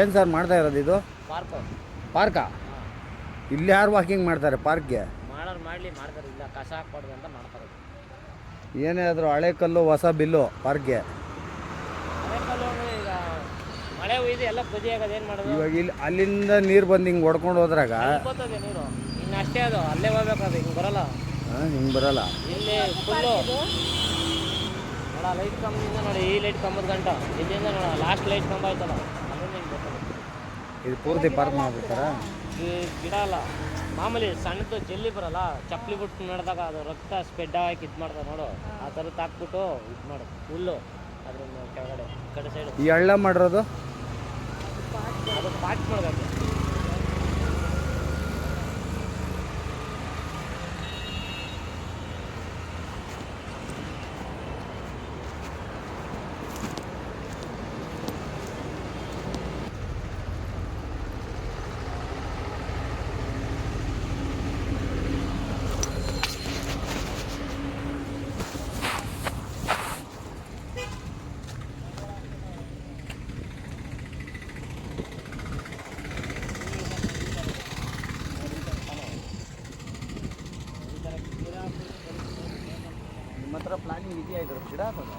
ಏನು ಸರ್ ಮಾಡ್ತಾ ಇರೋದು ಇದು? ಪಾರ್ಕ್. ಪಾರ್ಕಾ? ಇಲ್ಲಿ ಯಾರು ವಾಕಿಂಗ್ ಮಾಡ್ತಾರೆ ಪಾರ್ಕ್ಗೆ? ಮಾಡೋರು ಮಾಡಲಿ, ಮಾಡ್ತಾರೆ. ಇಲ್ಲ ಕಸ ಹಾಕ್ಬಾರ್ದು ಅಂತ ಮಾಡ್ತಾರೆ. ಏನೇ ಆದರೂ ಹಳೆ ಕಲ್ಲು ಹೊಸ ಬಿಲ್ಲು ಪಾರ್ಕ್ಗೆ. ಹಳೆ ಕಲ್ಲು ಈಗ ಮಳೆ ಒಯ್ದು ಎಲ್ಲ ಬದಿ ಆಗೋದು, ಏನು ಮಾಡೋದು? ಇವಾಗ ಇಲ್ಲಿ ಅಲ್ಲಿಂದ ನೀರು ಬಂದು ಹಿಂಗೆ ಹೊಡ್ಕೊಂಡು ಹೋದ್ರಾಗ ಬರ್ತದೆ ನೀರು. ಇನ್ನು ಅಷ್ಟೇ ಅದು ಅಲ್ಲೇ ಹೋಗ್ಬೇಕಾದ್ರೆ ಹಿಂಗೆ ಬರಲ್ಲ. ಹಿಂಗೆ ಬರಲ್ಲ. ಇಲ್ಲಿ ಫುಲ್ಲು ನೋಡ ಲೈಟ್ ಕಂಬದಿಂದ ನೋಡಿ, ಈ ಲೈಟ್ ಕಂಬದ ಗಂಟ ಇಲ್ಲಿಂದ ನೋಡ ಲಾಸ್ಟ್ ಲೈಟ್ ಕಂಬ ಆಯ್ತಲ್ಲ, ಅಲ್ಲಿಂದ ಹಿಂಗೆ ಬರ್ತದೆ. ಇದು ಪೂರ್ತಿ ಪಾರ್ಕ್ ಮಾಡ್ಬಿಡ್ತಾರ? ಈ ಗಿಡ ಅಲ್ಲ, ಮಾಮೂಲಿ ಸಣ್ಣದು ಜಲ್ಲಿ ಬರಲ್ಲ, ಚಪ್ಪಲಿ ಬಿಟ್ಟು ನಡೆದಾಗ ಅದು ರಕ್ತ ಸ್ಪೆಡ್ ಹಾಕಿ ಇದು ಮಾಡ್ತಾರೆ ನೋಡು, ಆ ಥರದ್ದು ಹಾಕ್ಬಿಟ್ಟು ಇದು ಮಾಡೋದು ಹುಲ್ಲು ಅದ್ರ ಕೆಳಗಡೆ ಕಡೆ ಸೈಡು. ಈ ಹಳ್ಳ ಮಾಡಿರೋದು ಅದು ಪಾಟ್ ಮಾಡಬೇಕು. ನಿಮ್ಮ ಹತ್ರ ಪ್ಲಾನಿಂಗ್ ಇದೆಯಾ ಇದ್ರ ಗಿಡ ಹಾಕೋದು?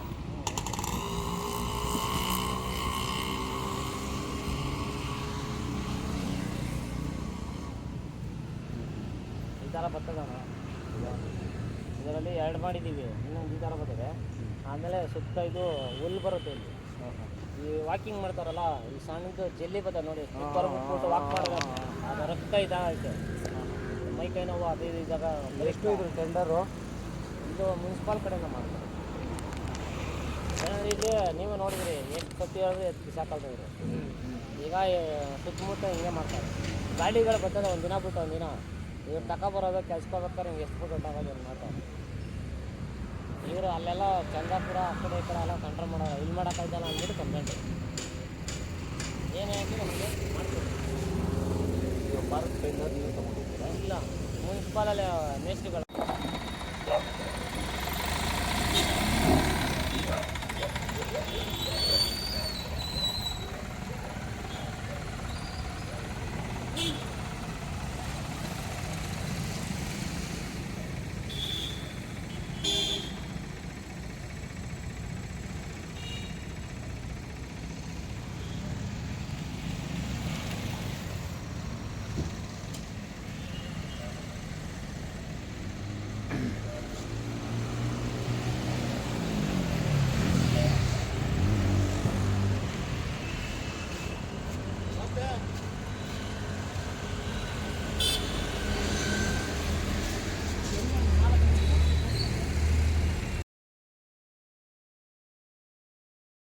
ಈ ಥರ ಬರ್ತದ. ಇದರಲ್ಲಿ 2 ಮಾಡಿದ್ದೀವಿ, ಇನ್ನೊಂದು ಈ ಥರ ಬರ್ತದೆ. ಆಮೇಲೆ ಸುತ್ತ ಇದು ಹುಲ್ಲು ಬರುತ್ತೆ. ಇಲ್ಲಿ ಈ ವಾಕಿಂಗ್ ಮಾಡ್ತಾರಲ್ಲ, ಈ ಸಣ್ಣದು ಜಲ್ಲಿ ಬರ್ತದೆ ನೋಡಿ, ಸ್ಲಿಪ್ಪರ್ ಬಿಟ್ಬಿಟ್ಟು ವಾಕ್ ಮಾಡಬೇಕು, ಅದು ರಕ್ತ ಇದಾಗೈತೆ, ಮೈ ಕೈ ನೋವು ಅದು ಇದು ಇದ್ದಾಗ. ಎಷ್ಟು ಇದ್ರ ಟೆಂಡರು? ಇದು ಮುನ್ಸಿಪಾಲ್ ಕಡೆಯಿಂದ ಮಾಡ್ತಾರೆ. ಇಲ್ಲಿ ನೀವೇ ನೋಡಿದ್ರಿ ಎಷ್ಟು ಸತಿ ಹೇಳಿದ್ರೆ ಎಷ್ಟು ಸಾಕಾಗ್ತದೆ. ಈಗ ಸುತ್ತಮುತ್ತ ಹಿಂಗೆ ಮಾಡ್ತಾರೆ. ಗಾಡಿಗಳು ಬರ್ತದೆ ಒಂದಿನ ಬಿಟ್ಟು ಒಂದಿನ. ಇವ್ರು ತಗೊಬರೋದು ಕೆಲ್ಸ್ಕೋಬೇಕಾದ್ರೆ ಹಿಂಗೆ ಎಷ್ಟು ದುಡ್ಡು ಆಗೋದು ಏನು ಮಾಡ್ತಾರೆ. ಇವರು ಅಲ್ಲೆಲ್ಲ ಚಂದಾಪುರ ಆ ಕಡೆ ಈ ಕಡೆ ಎಲ್ಲ ಕಂಟ್ರೋಲ್ ಮಾಡೋಲ್ಲ, ಇಲ್ಲಿ ಮಾಡೋಕ್ಕಾಯ್ತಲ್ಲ ಅಂದ್ಬಿಟ್ಟು ಕಂಪ್ಲೇಂಟ್. ಏನು ಹೇಳಿ ನಮಗೆ ಮಾಡ್ತೀವಿ. ಪಾರ್ಕ್ ಟೆಂಡರ್ ನೀವು ತೊಗೊಂಡಿದ್ದೀರಾ? ಇಲ್ಲ, ಮುನ್ಸಿಪಾಲಲ್ಲಿ ಮೇಸ್ಟ್ರಿಗಳು